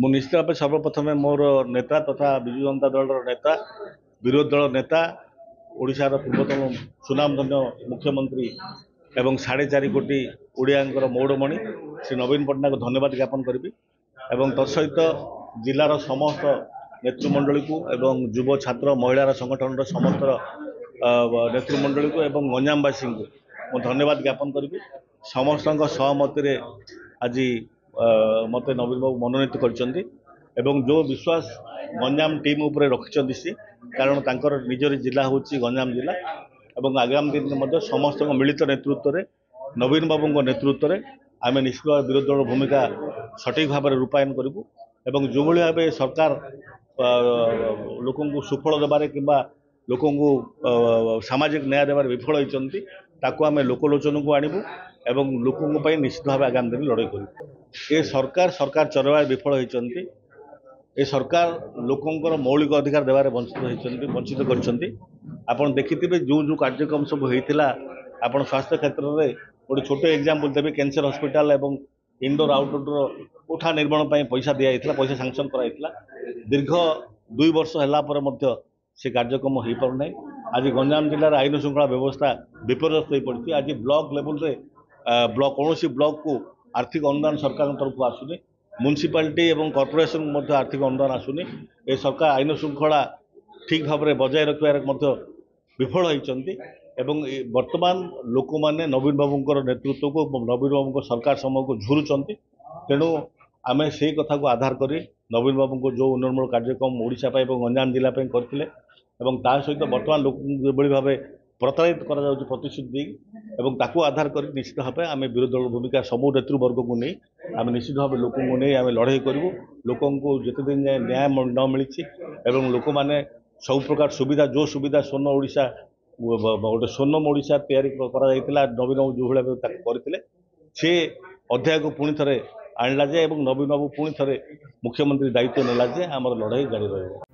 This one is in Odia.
ମୁଁ ନିଶ୍ଚିତ ଭାବେ ସର୍ବପ୍ରଥମେ ମୋର ନେତା ତଥା ବିଜୁ ଜନତା ଦଳର ନେତା ବିରୋଧୀ ଦଳ ନେତା ଓଡ଼ିଶାର ପୂର୍ବତନ ସୁନାମଧନ୍ୟ ମୁଖ୍ୟମନ୍ତ୍ରୀ ଏବଂ 4.5 କୋଟି ଓଡ଼ିଆଙ୍କର ମୌଡ଼ମଣି ଶ୍ରୀ ନବୀନ ପଟ୍ଟନାୟକ ଧନ୍ୟବାଦ ଜ୍ଞାପନ କରିବି ଏବଂ ତତ୍ସହିତ ଜିଲ୍ଲାର ସମସ୍ତ ନେତୃମଣ୍ଡଳୀକୁ ଏବଂ ଯୁବ ଛାତ୍ର ମହିଳାର ସଂଗଠନର ସମସ୍ତ ନେତୃମଣ୍ଡଳୀକୁ ଏବଂ ଗଞ୍ଜାମବାସୀଙ୍କୁ ମୁଁ ଧନ୍ୟବାଦ ଜ୍ଞାପନ କରିବି। ସମସ୍ତଙ୍କ ସହମତିରେ ଆଜି ମୋତେ ନବୀନ ବାବୁ ମନୋନୀତ କରିଛନ୍ତି ଏବଂ ଯେଉଁ ବିଶ୍ୱାସ ଗଞ୍ଜାମ ଟିମ୍ ଉପରେ ରଖିଛନ୍ତି ସେ କାରଣ ତାଙ୍କର ନିଜର ଜିଲ୍ଲା ହେଉଛି ଗଞ୍ଜାମ ଜିଲ୍ଲା ଏବଂ ଆଗାମୀ ଦିନରେ ମଧ୍ୟ ସମସ୍ତଙ୍କ ମିଳିତ ନେତୃତ୍ୱରେ ନବୀନ ବାବୁଙ୍କ ନେତୃତ୍ୱରେ ଆମେ ନିଶ୍ଚିତ ଭାବେ ବିରୋଧୀ ଦଳର ଭୂମିକା ସଠିକ୍ ଭାବରେ ରୂପାୟନ କରିବୁ ଏବଂ ଯେଉଁଭଳି ଭାବେ ସରକାର ଲୋକଙ୍କୁ ସୁଫଳ ଦେବାରେ କିମ୍ବା ଲୋକଙ୍କୁ ସାମାଜିକ ନ୍ୟାୟ ଦେବାରେ ବିଫଳ ହୋଇଛନ୍ତି ତାକୁ ଆମେ ଲୋକଲୋଚନକୁ ଆଣିବୁ ଏବଂ ଲୋକଙ୍କ ପାଇଁ ନିଶ୍ଚିତ ଭାବେ ଆଗାମୀ ଦିନ ଲଢ଼େଇ କରିବୁ। ଏ ସରକାର ଚଲେଇବାରେ ବିଫଳ ହୋଇଛନ୍ତି। ଏ ସରକାର ଲୋକଙ୍କର ମୌଳିକ ଅଧିକାର ଦେବାରେ ବଞ୍ଚିତ କରିଛନ୍ତି। ଆପଣ ଦେଖିଥିବେ ଯେଉଁ କାର୍ଯ୍ୟକ୍ରମ ସବୁ ହେଇଥିଲା ଆପଣ ସ୍ୱାସ୍ଥ୍ୟ କ୍ଷେତ୍ରରେ ଗୋଟେ ଛୋଟ ଏକ୍ଜାମ୍ପଲ ଦେବେ କ୍ୟାନ୍ସର ହସ୍ପିଟାଲ ଏବଂ ଇନଡୋର ଆଉଟଡୋର କୋଠା ନିର୍ମାଣ ପାଇଁ ପଇସା ଦିଆଯାଇଥିଲା ପଇସା ସାଂକ୍ସନ କରାଯାଇଥିଲା ଦୀର୍ଘ 2 ବର୍ଷ ହେଲା ପରେ ମଧ୍ୟ ସେ କାର୍ଯ୍ୟକ୍ରମ ହୋଇପାରୁନାହିଁ। ଆଜି ଗଞ୍ଜାମ ଜିଲ୍ଲାର ଆଇନ ଶୃଙ୍ଖଳା ବ୍ୟବସ୍ଥା ବିପର୍ଯ୍ୟସ୍ତ ହୋଇପଡ଼ିଛି। ଆଜି ବ୍ଲକ ଲେଭେଲରେ କୌଣସି ବ୍ଲକକୁ आर्थिक अनुदान सरकार तरफ आसुनी म्युनिसिपालिटी और कॉर्पोरेशन मध्य आर्थिक अनुदान आसुनी ए सरकार आईन श्रृंखला ठीक भाव में बजाय रखार विफल होती वर्तमान लोक मैंने नवीन बाबू नेतृत्व को नवीन बाबू सरकार समय को झुरुंट तेणु आम से कथा को आधार कर नवीन बाबू को जो उन्नयनमूल कार्यक्रम ओडिशा गंजाम जिला करते सहित बर्तमान लोक भाव प्रताड़ित प्रतिश्रुति ताकू आधार कर निश्चित भाव आम विरोधी दल भूमिका सबू नेतृवर्ग को नहीं आम निश्चित भाव लोक नहीं आम लड़ाई करूँ लोक जिते दिन जाए न्याय न मिली लोक मैंने सब प्रकार सुविधा जो सुविधा स्वर्ण ओडिशा गोटे स्वर्णम ओडिशा तैयारी नवीन बाबू जो भाई करते से अध्याय को पुणी थे आणला जे नवीन बाबू पुणी थे मुख्यमंत्री दायित्व नेला जे आम लड़ाई जारी रही।